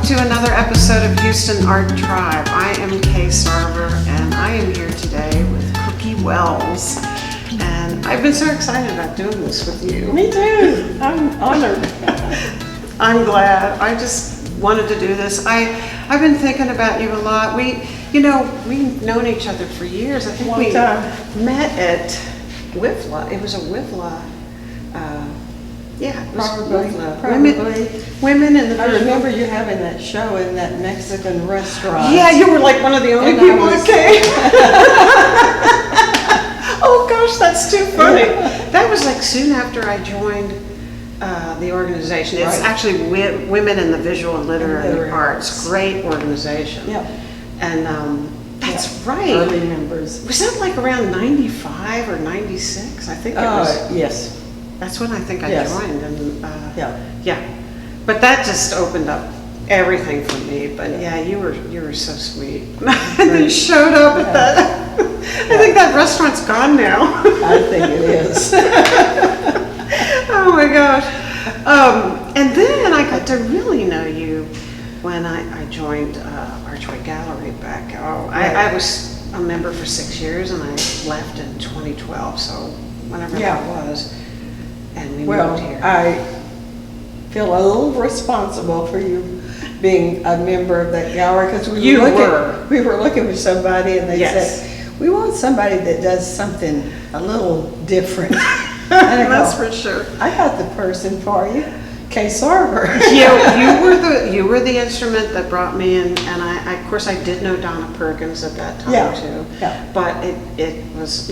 to another episode of Houston Art Tribe. I am Kay Sarver, and I am here today with Cookie Wells. And I've been so excited about doing this with you. Me too. I'm honored. I'm glad. I just wanted to do this. I've been thinking about you a lot. We've known each other for years. I think we met at WIFLA. It was a WIFLA. Probably. Women in the I remember you having that show in that Mexican restaurant. Yeah, you were like one of the only people that came. Oh gosh, that's too funny. Yeah. That was like soon after I joined the organization. It's actually Women in the Visual and Literary Arts. Great organization. Yeah. And that's right. Early members. Was that like around 95 or 96? I think it was. Yes. That's when I think I joined. And yeah. But that just opened up everything for me. But yeah, you were so sweet. And you showed up at that. I think that restaurant's gone now. I think it is. Oh my gosh. And then I got to really know you when I joined Archway Gallery back. I was a member for 6 years and I left in 2012. So whenever that was. And we moved here. I feel a little responsible for you being a member of that gallery because we were looking for somebody and they said, we want somebody that does something a little different. That's for sure. I got the person for you, Kay Sarver. You were the instrument that brought me in, and I of course I did know Donna Perkins at that time too. Yeah. But it was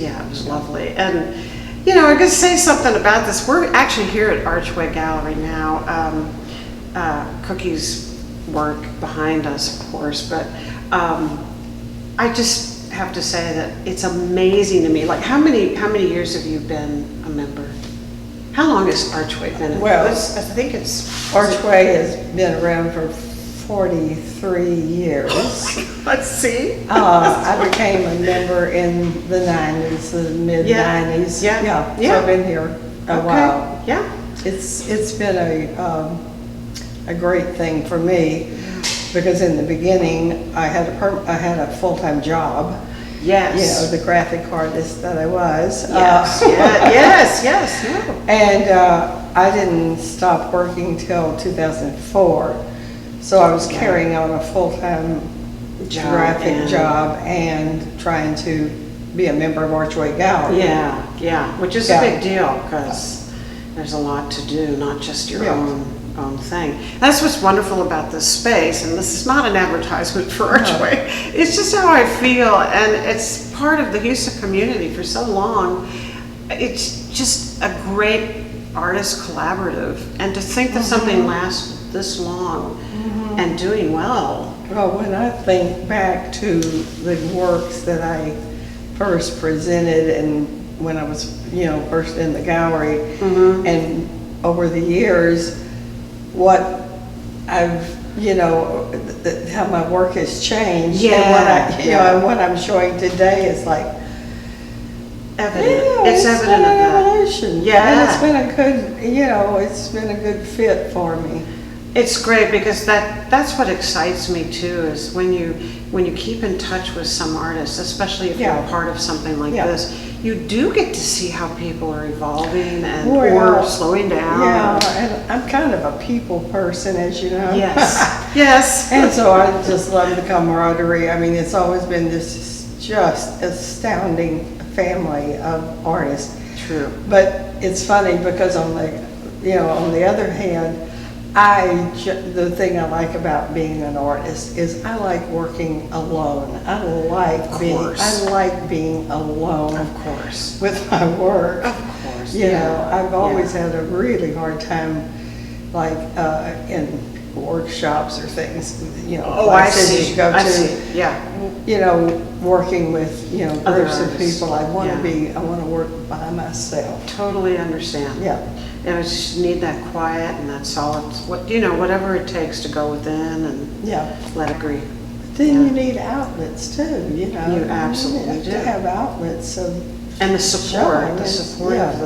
lovely. And I could say something about this. We're actually here at Archway Gallery now. Cookie's work behind us, of course, but I just have to say that it's amazing to me. Like, how many years have you been a member? How long has Archway been? Well, I think it's Archway has been around for 43 years. Let's see. I became a member in the 90s, the mid 90s. Yeah. So I've been here a while. Yeah. It's been a great thing for me because in the beginning I had a full-time job. Yes. The graphic artist that I was. Yes. And I didn't stop working till 2004. So I was carrying on a full-time graphic job and trying to be a member of Archway Gallery. Yeah, which is a big deal because there's a lot to do, not just your own thing. That's what's wonderful about this space, and this is not an advertisement for Archway. It's just how I feel, and it's part of the Houston community for so long. It's just a great artist collaborative, and to think that something lasts this long and doing well. Well, when I think back to the works that I first presented and when I was, first in the gallery, and over the years, what I've, how my work has changed, and what I'm showing today is like evident. It's evident of that. Evolution. Yeah, and it's been a good, it's been a good fit for me. It's great because that's what excites me too, is when you keep in touch with some artists, especially if you're a part of something like this, you do get to see how people are evolving or slowing down. Yeah, and I'm kind of a people person, as you know. Yes. And so I just love the camaraderie. I mean, it's always been this just astounding family of artists. True. But it's funny because on the other hand, the thing I like about being an artist is I like working alone. I like being alone. Of course. With my work. Of course. I've always had a really hard time, like in workshops or things. Classes you go to. Yeah. Working with groups of people. I want to work by myself. Totally understand. Yeah. And I just need that quiet and that solid, whatever it takes to go within and let it breathe. Then you need outlets too, You absolutely do. To have outlets and the support of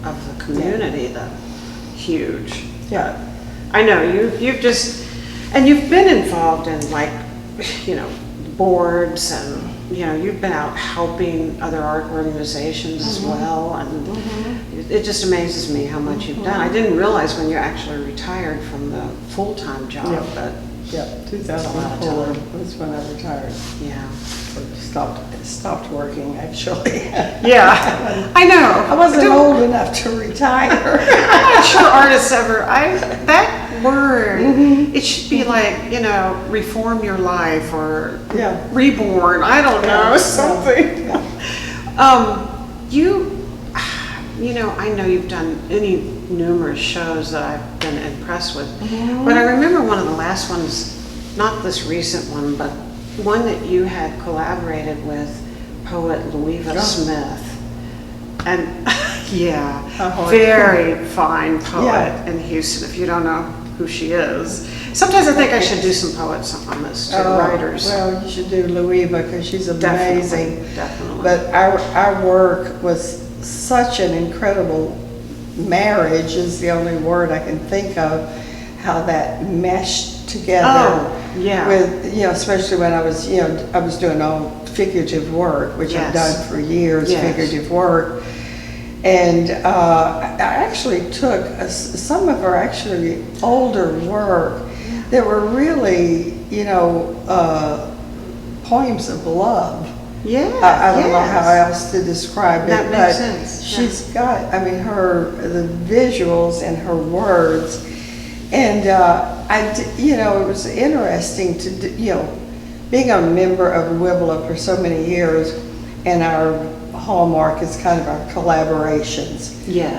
the community, huge. Yeah. I know you've just And you've been involved in like, boards and, you've been out helping other art organizations as well. And it just amazes me how much you've done. I didn't realize when you actually retired from the full-time job, but 2004 was when I retired. Yeah. Or stopped working, actually. Yeah, I know. I wasn't old enough to retire. I'm not sure artists ever, that word, it should be like, reform your life or reborn, I don't know, something. I know you've done numerous shows that I've been impressed with, but I remember one of the last ones, not this recent one, but one that you had collaborated with poet Loueva Smith. And very fine poet in Houston, if you don't know who she is. Sometimes I think I should do some poets on this too, writers. Well, you should do Loueva because she's amazing. Definitely. But our work was such an incredible marriage, is the only word I can think of, how that meshed together. With, especially when I was doing all figurative work, which I've done for years, figurative work. And I actually took some of her actually older work that were really, poems of love. I don't know how else to describe it, that makes sense. She's got, the visuals and her words. And it was interesting to, being a member of Ruello for so many years, and our hallmark is kind of our collaborations.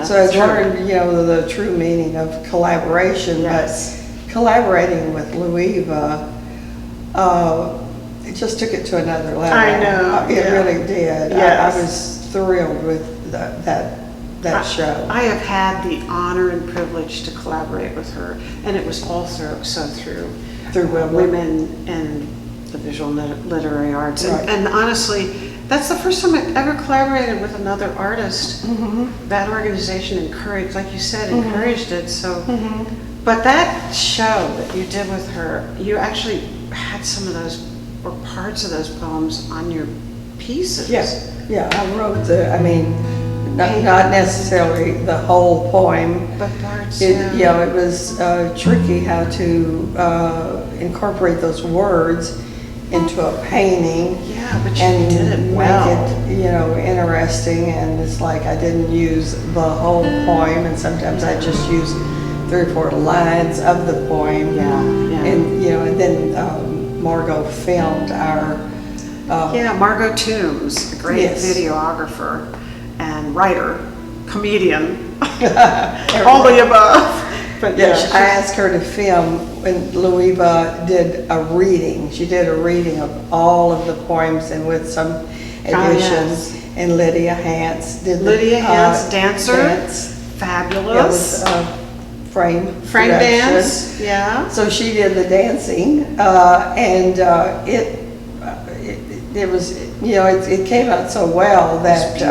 So I learned, the true meaning of collaboration, but collaborating with Loueva, it just took it to another level. I know. It really did. I was thrilled with that show. I have had the honor and privilege to collaborate with her, and it was all through women in the visual literary arts. And honestly, that's the first time I've ever collaborated with another artist. That organization encouraged, like you said, encouraged it. So, but that show that you did with her, you actually had some of those or parts of those poems on your pieces. I wrote not necessarily the whole poem, but parts. It was tricky how to incorporate those words into a painting. But you did it well. Make it, interesting. And it's like I didn't use the whole poem, and sometimes I just use 3 or 4 lines of the poem. And and then Margo filmed our. Margo Toombs, a great videographer and writer, comedian, all the above. But I asked her to film when Loueva did a reading. She did a reading of all of the poems and with some additions. And Lydia Hance did Hance, dancer, fabulous. It was frame dance. So she did the dancing, and it was it came out so well that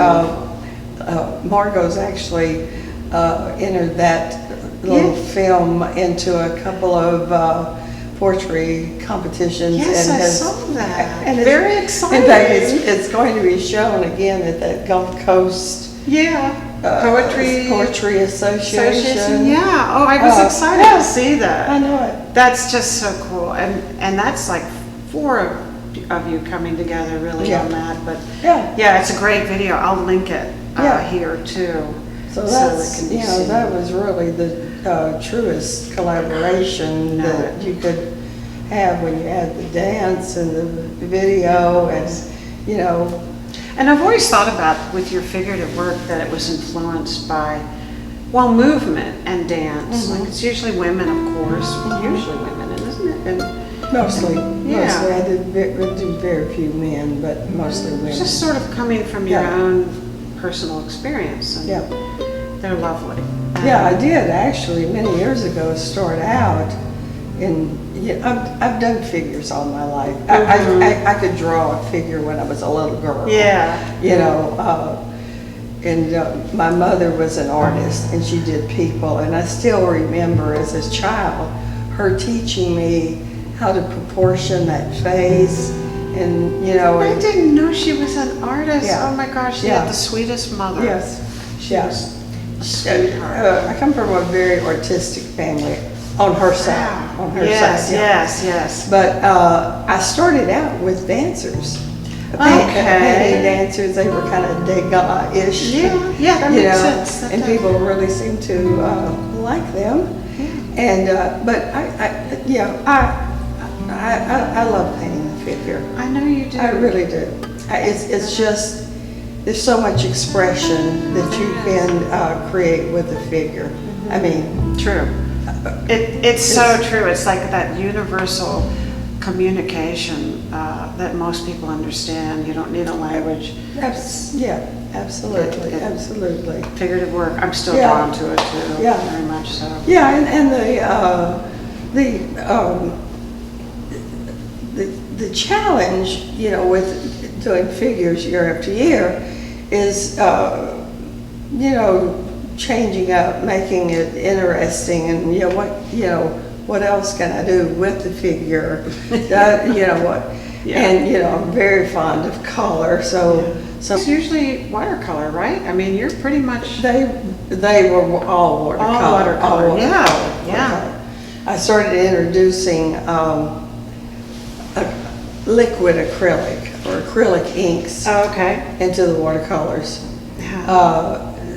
Margo's actually entered that little film into a couple of poetry competitions. I saw that. And very exciting. In fact, it's going to be shown again at that Gulf Coast Poetry Association. I was excited to see that. I know it. That's just so cool. And that's like 4 of you coming together really on that. But it's a great video. I'll link it here too. So that's, that was really the truest collaboration that you could have when you had the dance and the video and, And I've always thought about, with your figurative work, that it was influenced by, movement and dance. Like it's usually women, of course. Usually women, isn't it? And mostly. I did do very few men, but mostly women. It's just sort of coming from your own personal experience. And they're lovely. I did actually many years ago start out in. I've done figures all my life. I could draw a figure when I was a little girl. And my mother was an artist, and she did people. And I still remember as a child her teaching me how to proportion that face, and you know. I didn't know she was an artist. Yeah. Oh my gosh, she had the sweetest mother. Yes. She was a sweetheart. I come from a very artistic family on her side. On her Yes, side. Yeah. yes. But I started out with dancers. Painting dancers. They were kind of Degas-ish. Yeah, that makes sense. And people really seemed to like them. And but I love painting the figure. I know you do. I really do. It's just, there's so much expression that you can create with a figure. I mean, true. It's so true. It's like that universal communication that most people understand. You don't need a language. Yeah, absolutely, absolutely. Figurative work. I'm still drawn to it too. Yeah, very much so. Yeah, and the challenge, you know, with doing figures year after year is, you know, changing up, making it interesting, and what else can I do with the figure? You know what? Yeah. And you know, I'm very fond of color, so it's usually watercolor, right? I mean, you're pretty much they were all watercolor. All watercolor. All Yeah. I started introducing liquid acrylic or acrylic inks into the watercolors.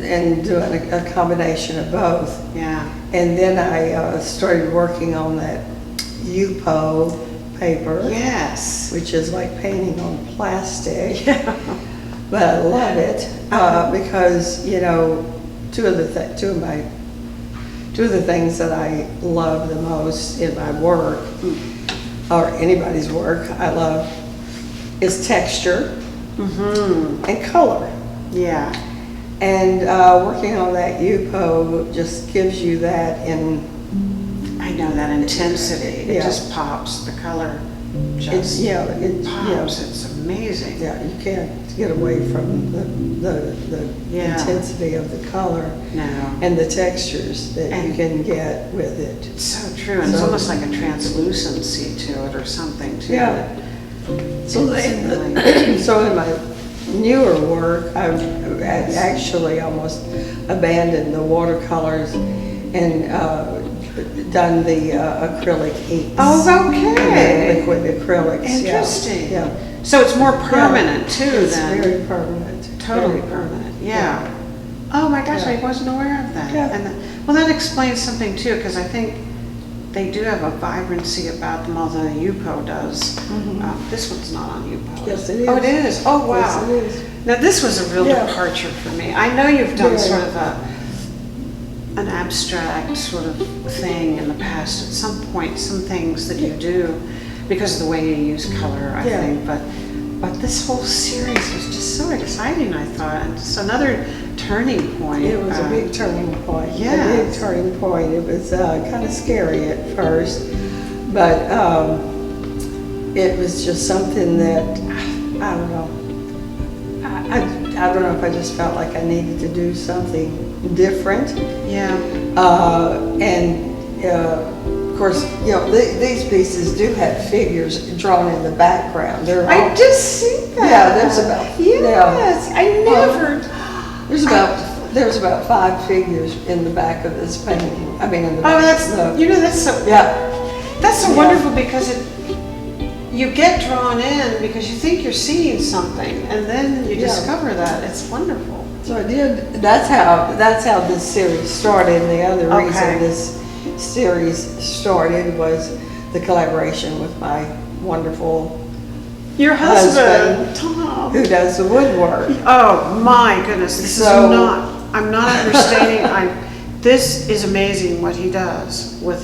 And doing a combination of both. Yeah. And then I started working on that UPO paper. Yes. Which is like painting on plastic. Yeah. But I love it because, you know, two of the things that I love the most in my work, or anybody's work, I love, is texture and color. Yeah. And working on that UPO just gives you that in... I know, that intensity. It just pops. The color just pops. It's amazing. Yeah, you can't get away from the intensity of the color. No. And the textures that you can get with it. It's so true. And it's almost like a translucency to it or something too. Yeah. So in my newer work, I've actually almost abandoned the watercolors and done the acrylic inks. Oh, okay. Liquid acrylics. Interesting. Yeah. So it's more permanent too. It's then. very permanent. Totally permanent. Yeah. Oh my gosh, I wasn't aware of that. Yeah. And well, that explains something too, because I think they do have a vibrancy about them, although the UPO does. This one's not on UPO. Yes, it is. Oh, it is? Oh, wow. Yes, it is. Now, this was a real departure for me. I know you've done sort of an abstract sort of thing in the past at some point, some things that you do because of the way you use color, I think. But this whole series was just so exciting, I thought. And just another turning point. It was a big turning point. Yeah. A big turning point. It was kind of scary at first, but it was just something that, I don't know. I don't know if I just felt like I needed to do something different. Yeah. Of course, you know, these pieces do have figures drawn in the background. I just see that. Yeah, there's about. Yes, I never. There's about 5 figures in the back of this painting. I mean, in the back. Oh, that's so. Yeah. That's so wonderful because you get drawn in because you think you're seeing something, and then you discover that. It's wonderful. So I did. That's how this series started. And the other reason this series started was the collaboration with my wonderful your husband Tom, who does the woodwork. Oh my goodness! I'm not understanding. This is amazing what he does with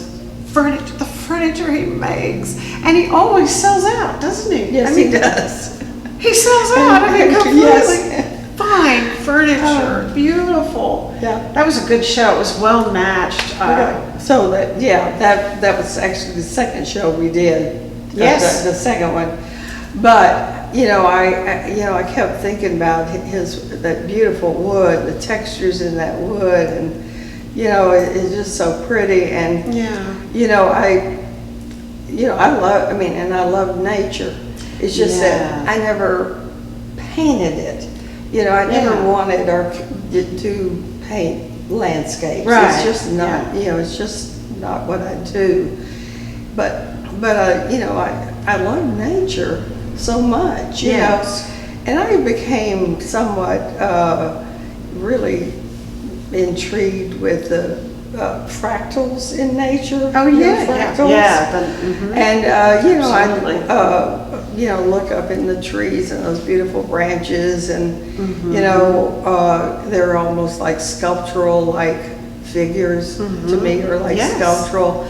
furniture. The furniture he makes, and he always sells out, doesn't he? Yes, he does. He sells out. I mean, completely fine furniture, beautiful. Yeah, that was a good show. It was well matched. So that was actually the second show we did. Yes, the second one. But you know, I kept thinking about that beautiful wood, the textures in that wood, and it's just so pretty. And, I love nature. It's just that I never painted it. I never wanted to paint landscapes. Right. It's just not, it's just not what I do. But I love nature so much, Yes. And I became somewhat really intrigued with the fractals in nature. Oh, yeah, fractals. And Absolutely. I look up in the trees and those beautiful branches, and they're almost like sculptural like figures to me, or like sculptural.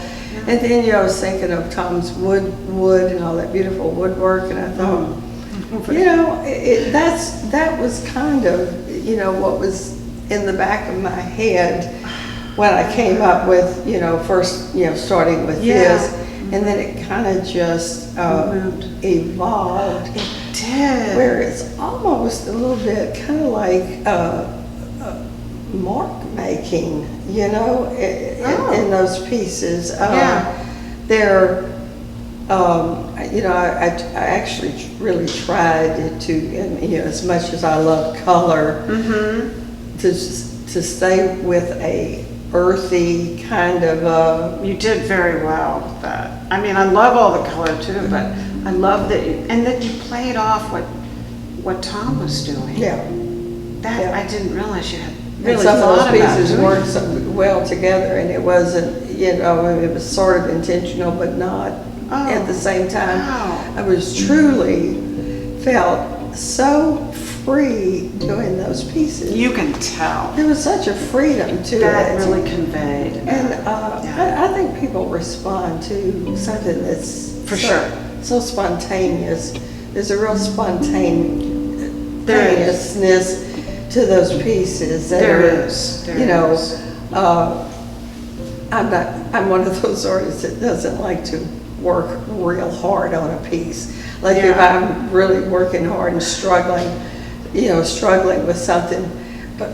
And then I was thinking of Tom's wood and all that beautiful woodwork, and I thought, that was kind of what was in the back of my head when I came up with first starting with this, and then it kind of just evolved. It did. Where it's almost a little bit kind of like mark making, in those pieces. They're, I actually really tried to, as much as I love color, to stay with a earthy kind of. You did very well with that. I mean, I love all the color too, but I love that you played off what Tom was doing. I didn't realize you had really some thought of those about pieces doing worked so well together, and it wasn't, it was sort of intentional, but not at the same time. Wow. I was truly felt so free doing those pieces. You can tell. There was such a freedom to That it. really conveyed. And I think people respond to something that's For sure. so spontaneous. There's a real spontaneousness to those pieces. There is. I'm one of those artists that doesn't like to work real hard on a piece. Like if I'm really working hard and struggling with something, but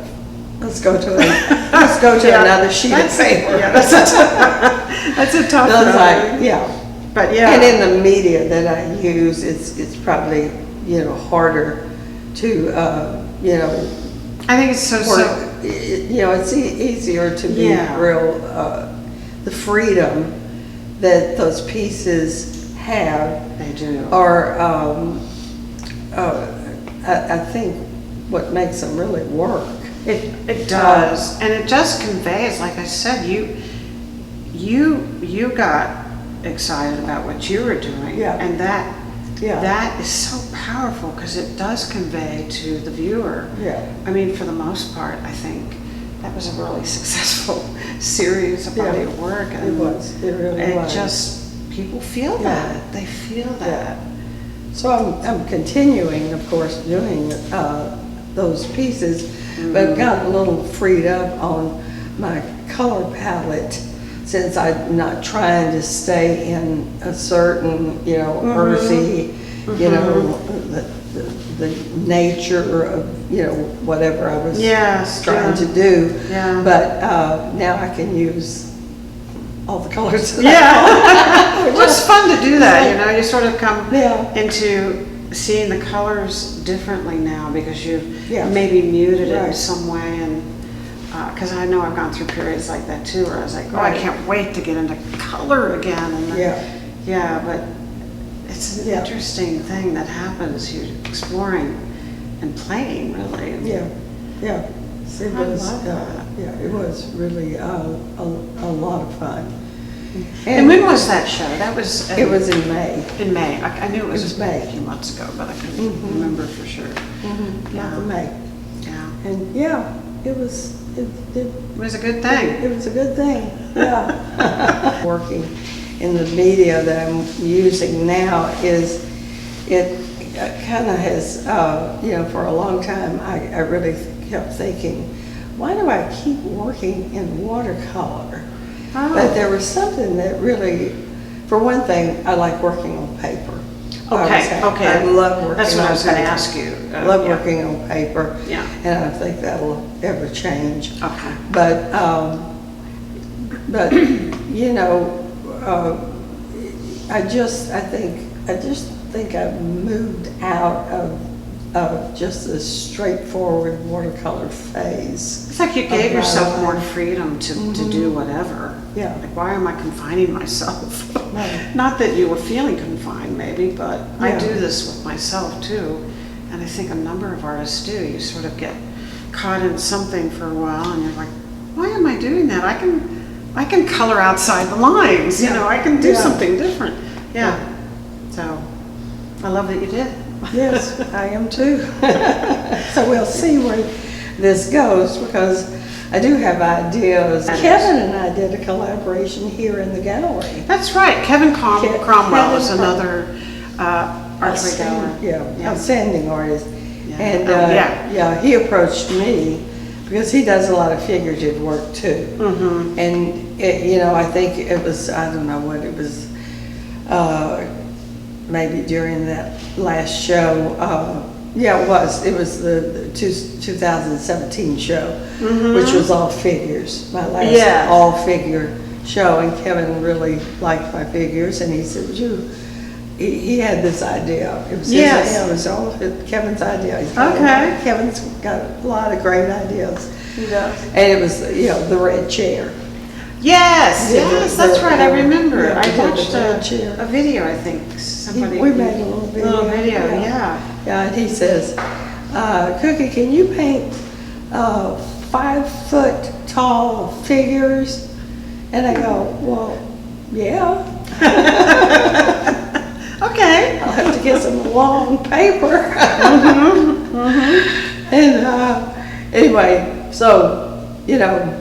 let's go to another sheet of paper. Yeah, that's a tough one. But And in the media that I use, it's probably harder to I think it's so work. It's easier to be real. The freedom that those pieces have. They do. Are I think what makes them really work. It does, and it just conveys. Like I said, you got excited about what you were doing, and that is so powerful because it does convey to the viewer. I mean, for the most part, I think that was a really successful series of body of work. And it was. It really was. Just people feel that. They feel that. So I'm continuing, of course, doing those pieces, but I've gotten a little freed up on my color palette since I'm not trying to stay in a certain, earthy, the nature of, whatever I was trying to do. But now I can use all the colors. Well, it's fun to do that, you sort of come into seeing the colors differently now because you've maybe muted it in some way, and because I know I've gone through periods like that too, where I was like, I can't wait to get into color again. And but it's an interesting thing that happens. You're exploring and playing, really. It was, it was really a lot of fun. And when was that show? That was. It was in May. In May. I knew it was May. a few months ago, but I couldn't remember for sure. May. And it was. It was a good thing. It was a good thing. Working in the media that I'm using now it kind of has, for a long time, I really kept thinking, why do I keep working in watercolor? But there was something that really, for one thing, I like working on paper. Okay. I love working on paper. That's what I was going to ask you. I love working on paper. Yeah. And I don't think that'll ever change. Okay. But But, you know, I just think I've moved out of just a straightforward watercolor phase. It's like you gave yourself more freedom to do whatever. Yeah. Like, why am I confining myself? Right. Not that you were feeling confined maybe, but I Yeah. do this with myself too. And I think a number of artists do. You sort of get caught in something for a while and you're like, why am I doing that? I can color outside the lines, you know, I can do something different. Yeah. So I love that you did. Yes, I am too. So we'll see where this goes, because I do have ideas. Kevin and I did a collaboration here in the gallery. That's right. Kevin Cromwell is another Archway Gallery. Yeah, outstanding artist. Yeah. And yeah, he approached me because he does a lot of figurative work too. Mm-hmm. And you know, I think it was, I don't know what it was, maybe during that last show. Yeah, it was the 2017 show, which was all figures. My last all figure show, and Kevin really liked my figures, and he said, he had this idea. It was his idea. It was all Kevin's idea. Kevin's got a lot of great ideas. He does. And it was, you know, the red chair. Yes, that's right. I remember. Yeah, I watched a video, I think. We made a little video. Yeah. Yeah, and he says, Cookie, can you paint 5 foot tall figures? And I go, well, yeah. Okay. I'll have to get some long paper. And anyway, so, you know,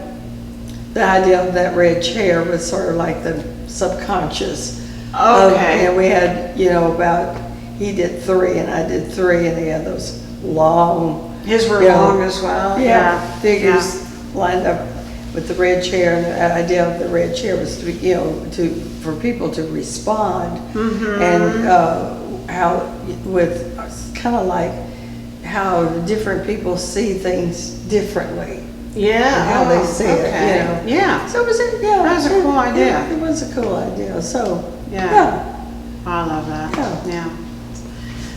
the idea of that red chair was sort of like the subconscious. Okay. And we had, you know, he did 3 and I did 3, and he had those long. His were long as well. Yeah. Figures lined up with the red chair, and the idea of the red chair was to, you know, for people to respond, and how with kind of like how different people see things differently. Yeah, and how they see it. You know? Yeah. So it was that was a cool idea. Yeah, it was a cool idea. So yeah. I love that. Yeah.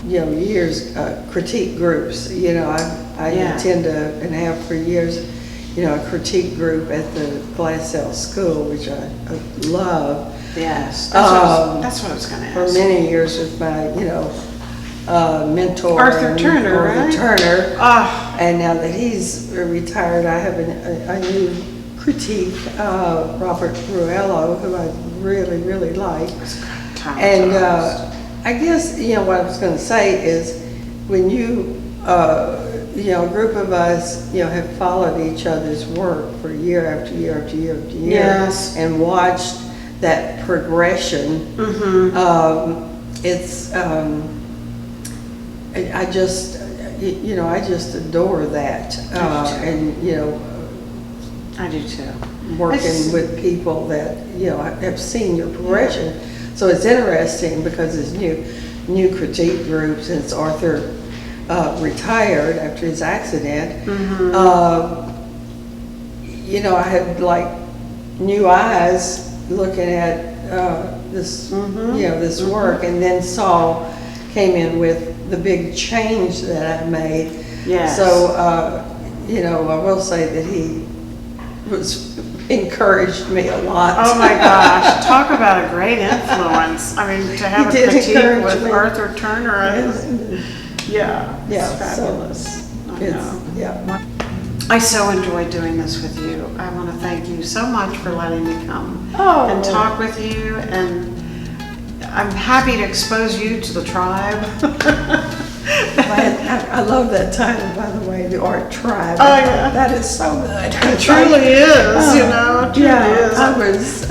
You know, years critique groups. You know, I attend and have for years, you know, a critique group at the Glassell School, which I love. Yes, that's what I was going to ask. For many years with my, you know, mentor, Arthur Turner, right? Turner. And now that he's retired, I have a new critique, Robert Ruello, who I really, really like. And I guess, you know, what I was going to say is when you know, a group of us, you know, have followed each other's work for year after year after year after year, and watched that progression. It's I just, you know, I just adore that, and you know, I do too. Working with people that, you know, have seen your progression, so it's interesting because it's new critique groups, and it's Arthur. Retired after his accident. You know, I had like new eyes looking at this, you know, this work, and then Saul came in with the big change that I made. Yes. So, you know, I will say that he encouraged me a lot. Oh my gosh, talk about a great influence. I mean, to have a critique with Arthur Turner. It's fabulous. I so enjoyed doing this with you. I want to thank you so much for letting me come and talk with you, and I'm happy to expose you to the tribe. I love that title, by the way, the Art Tribe. Oh yeah, that is so good. It truly is. You know, it truly is.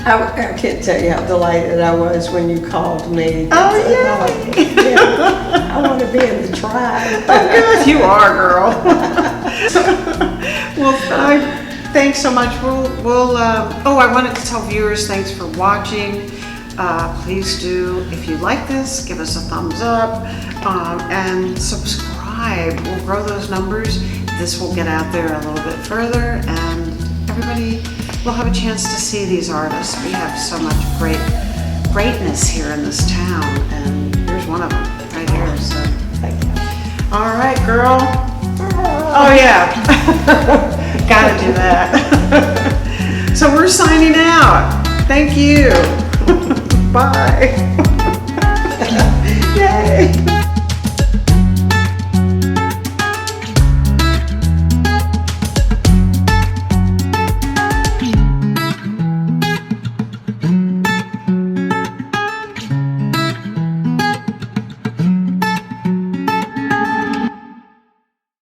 I can't tell you how delighted I was when you called me. Oh, yeah. I want to be in the tribe. Oh, good. You are, girl. Well, thanks so much. I wanted to tell viewers, thanks for watching. Please do, if you like this, give us a thumbs up and subscribe. We'll grow those numbers. This will get out there a little bit further, and everybody we'll have a chance to see these artists. We have so much greatness here in this town, and here's one of them right here. So, Thank you. all right, girl. Oh yeah, gotta do that. So we're signing out. Thank you. Bye. Yay.